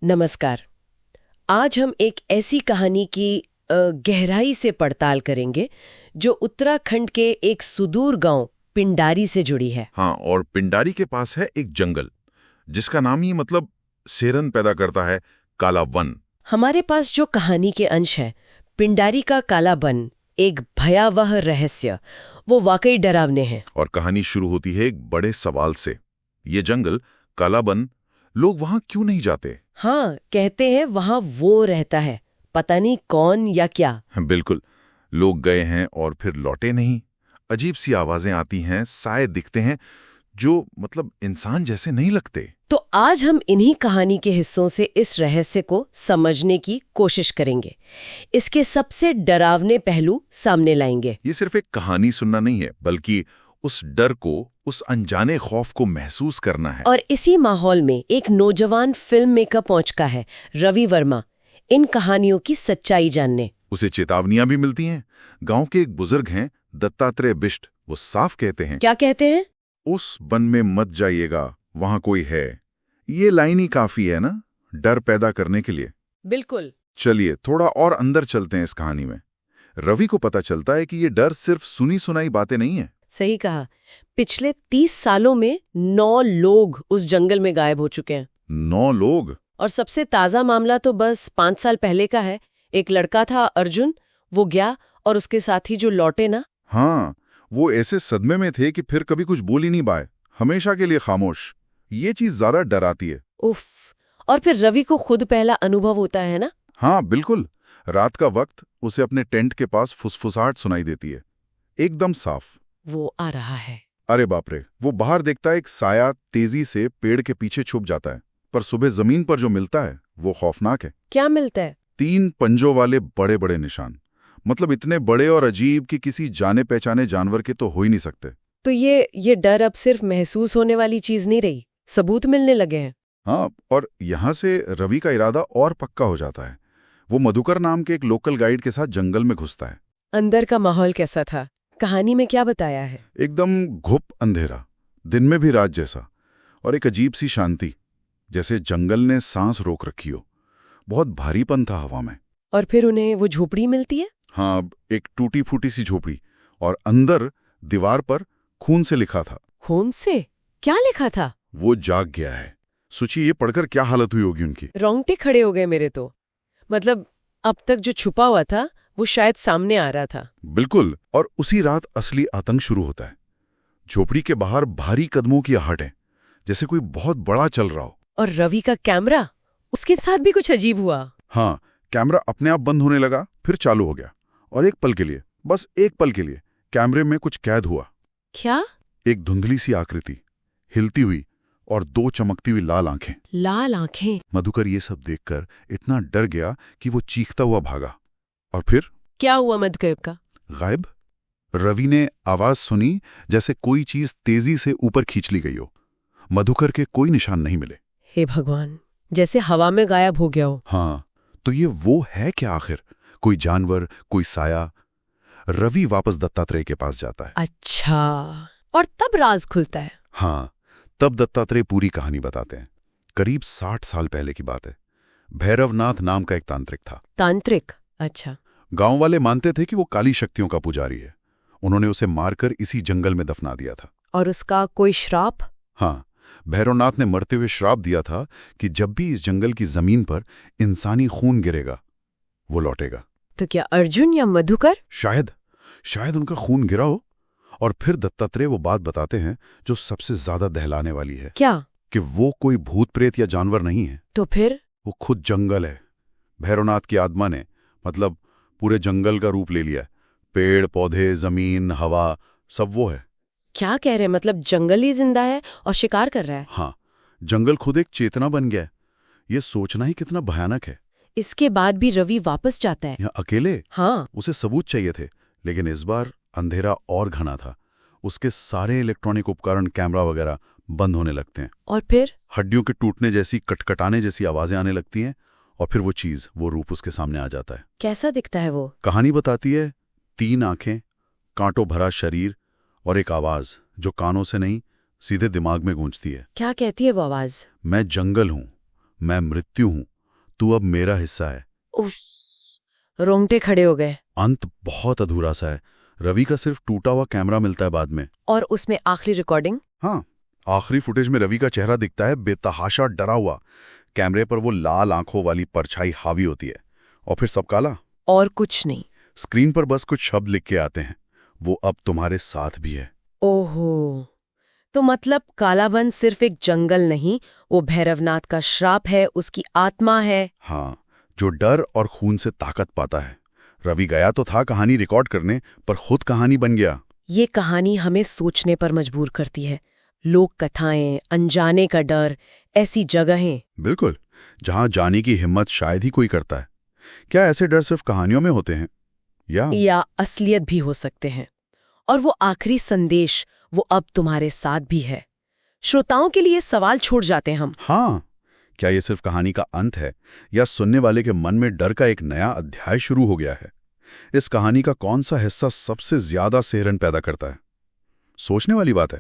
नमस्कार। आज हम एक ऐसी कहानी की गहराई से पड़ताल करेंगे जो उत्तराखंड के एक सुदूर गांव पिंडारी से जुड़ी है। हाँ, और पिंडारी के पास है एक जंगल जिसका नाम ही मतलब सेरन पैदा करता है, काला वन। हमारे पास जो कहानी के अंश है, पिंडारी का काला वन, एक भयावह रहस्य, वो वाकई डरावने हैं। और कहानी शुरू होती है एक बड़े सवाल से। ये जंगल, काला वन, लोग वहां क्यों नहीं जाते? हाँ, कहते हैं वहां वो रहता है, पता नहीं कौन या क्या। बिल्कुल, लोग गए हैं और फिर लौटे नहीं। अजीब सी आवाजें आती हैं, साए दिखते हैं जो मतलब इंसान जैसे नहीं लगते। तो आज हम इन्हीं कहानी के हिस्सों से इस रहस्य को समझने की कोशिश करेंगे, इसके सबसे डरावने पहलू सामने लाएंगे। ये सिर्फ एक कहानी सुनना नहीं है, बल्कि उस डर को, उस अनजाने खौफ को महसूस करना है। और इसी माहौल में एक नौजवान फिल्म मेकर पहुंचता है, रवि वर्मा, इन कहानियों की सच्चाई जानने। उसे चेतावनियां भी मिलती हैं। गांव के एक बुजुर्ग हैं, दत्तात्रेय बिष्ट, वो साफ कहते हैं, क्या कहते हैं? उस वन में मत जाइएगा, वहां कोई है। ये लाइन ही काफी है ना, डर पैदा करने के लिए। बिल्कुल। चलिए थोड़ा और अंदर चलते हैं इस कहानी में। रवि को पता चलता है कि ये डर सिर्फ सुनी सुनाई बातें नहीं है। सही कहा। पिछले 30 सालों में 9 लोग उस जंगल में गायब हो चुके हैं। 9 लोग? और सबसे ताजा मामला तो बस 5 साल पहले का है। एक लड़का था अर्जुन, वो गया और उसके साथी जो लौटे ना। हाँ, वो ऐसे सदमे में थे कि फिर कभी कुछ बोल ही नहीं पाए, हमेशा के लिए खामोश। ये चीज ज्यादा डराती है। उफ। और फिर रवि को खुद पहला अनुभव होता है ना। हाँ बिल्कुल, रात का वक्त उसे अपने टेंट के पास फुसफुसाहट सुनाई देती है, एकदम साफ। वो आ रहा है। अरे बाप रे! वो बाहर देखता है, एक साया तेजी से पेड़ के पीछे छुप जाता है, पर सुबह जमीन पर जो मिलता है वो खौफनाक है। क्या मिलता है? 3 पंजों वाले बड़े बड़े निशान, मतलब इतने बड़े और अजीब कि किसी जाने पहचाने जानवर के तो हो ही नहीं सकते। तो ये डर अब सिर्फ महसूस होने वाली चीज नहीं रही, सबूत मिलने लगे हैं। हाँ, और यहां से रवि का इरादा और पक्का हो जाता है। वो मधुकर नाम के एक लोकल गाइड के साथ जंगल में घुसता है। अंदर का माहौल कैसा था? कहानी में क्या बताया है? एकदम घुप अंधेरा, दिन में भी रात जैसा, और एक अजीब सी शांति, जैसे जंगल ने सांस रोक रखी हो। बहुत भारीपन था हवा में। और फिर उन्हें वो झोपड़ी मिलती है। हाँ, एक टूटी फूटी सी झोपड़ी, और अंदर दीवार पर खून से लिखा था। खून से? क्या लिखा था? वो जाग गया है। सोचिए ये पढ़कर क्या हालत हुई होगी उनकी। रोंगटे खड़े हो गए मेरे तो। मतलब अब तक जो छुपा हुआ था वो शायद सामने आ रहा था। बिल्कुल, और उसी रात असली आतंक शुरू होता है। झोपड़ी के बाहर भारी कदमों की आहट है, जैसे कोई बहुत बड़ा चल रहा हो। और रवि का कैमरा, उसके साथ भी कुछ अजीब हुआ। हाँ, कैमरा अपने आप बंद होने लगा, फिर चालू हो गया, और एक पल के लिए, बस एक पल के लिए, कैमरे में कुछ कैद हुआ। क्या? एक धुंधली सी आकृति, हिलती हुई, और 2 चमकती हुई लाल आंखें। लाल आंखें? मधुकर ये सब देखकर इतना डर गया कि वो चीखता हुआ भागा। और फिर क्या हुआ मधुकर का? गायब। रवि ने आवाज सुनी जैसे कोई चीज तेजी से ऊपर खींच ली गई हो। मधुकर के कोई निशान नहीं मिले। हे भगवान, जैसे हवा में गायब हो गया हो। हाँ, तो ये वो है क्या आखिर? कोई जानवर, कोई साया? रवि वापस दत्तात्रेय के पास जाता है। अच्छा, और तब राज खुलता है। हाँ, तब दत्तात्रेय पूरी कहानी बताते हैं। करीब 60 साल पहले की बात है। भैरवनाथ नाम का एक तांत्रिक था। तांत्रिक? अच्छा। गांव वाले मानते थे कि वो काली शक्तियों का पुजारी है। उन्होंने उसे मारकर इसी जंगल में दफना दिया था। और उसका कोई श्राप? हाँ, भैरवनाथ ने मरते हुए श्राप दिया था कि जब भी इस जंगल की जमीन पर इंसानी खून गिरेगा, वो लौटेगा। तो क्या अर्जुन या मधुकर? शायद उनका खून गिरा हो। और फिर दत्तात्रेय वो बात बताते हैं जो सबसे ज्यादा दहलाने वाली है। क्या? कि वो कोई भूत प्रेत या जानवर नहीं है। तो फिर? वो खुद जंगल है। भैरवनाथ की आत्मा ने, मतलब पूरे जंगल का रूप ले लिया है। पेड़ पौधे, जमीन, हवा, सब वो है। क्या कह रहे हैं? मतलब जंगल ही जिंदा है और शिकार कर रहा है? हाँ, जंगल खुद एक चेतना बन गया है। ये सोचना ही कितना भयानक है। इसके बाद भी रवि वापस जाता है? यहाँ अकेले? हाँ। उसे सबूत चाहिए थे, लेकिन इस बार अंधेरा और घना था। उसके सारे इलेक्ट्रॉनिक उपकरण, कैमरा वगैरह बंद होने लगते हैं। और फिर? हड्डियों के टूटने जैसी, कटकटाने जैसी आवाजें आने लगती हैं, और फिर वो चीज, वो रूप उसके सामने आ जाता है। कैसा दिखता है वो? कहानी बताती है, 3 आंखें, कांटों भरा शरीर, और एक आवाज जो कानों से नहीं, सीधे दिमाग में गूंजती है। क्या कहती है वो आवाज? मैं जंगल हूं, मैं मृत्यु हूं, तू अब मेरा हिस्सा है। उफ, रोंगटे खड़े हो गए। अंत बहुत अधूरा सा है। रवि का सिर्फ टूटा हुआ कैमरा मिलता है बाद में। और उसमें आखिरी रिकॉर्डिंग? हाँ, आखिरी फुटेज में रवि का चेहरा दिखता है, बेतहाशा डरा हुआ। कैमरे पर वो लाल आंखों वाली परछाई हावी होती है, और फिर सब काला। और कुछ नहीं। स्क्रीन पर बस कुछ शब्द लिख के आते हैं, वो अब तुम्हारे साथ भी है। ओहो, तो मतलब कालाबन सिर्फ एक जंगल नहीं, वो भैरवनाथ का श्राप है, उसकी आत्मा है। हाँ, जो डर और खून से ताकत पाता है। रवि गया तो था कहानी रिकॉर्ड करने, पर खुद कहानी बन गया। ये कहानी हमें सोचने पर मजबूर करती है। लोक कथाएं, अनजाने का डर, ऐसी जगहें। बिल्कुल, जहां जाने की हिम्मत शायद ही कोई करता है। क्या ऐसे डर सिर्फ कहानियों में होते हैं, या असलियत भी हो सकते हैं? और वो आखिरी संदेश, वो अब तुम्हारे साथ भी है। श्रोताओं के लिए सवाल छोड़ जाते हैं हम। हाँ, क्या ये सिर्फ कहानी का अंत है, या सुनने वाले के मन में डर का एक नया अध्याय शुरू हो गया है? इस कहानी का कौन सा हिस्सा सबसे ज्यादा सिहरन पैदा करता है? सोचने वाली बात है।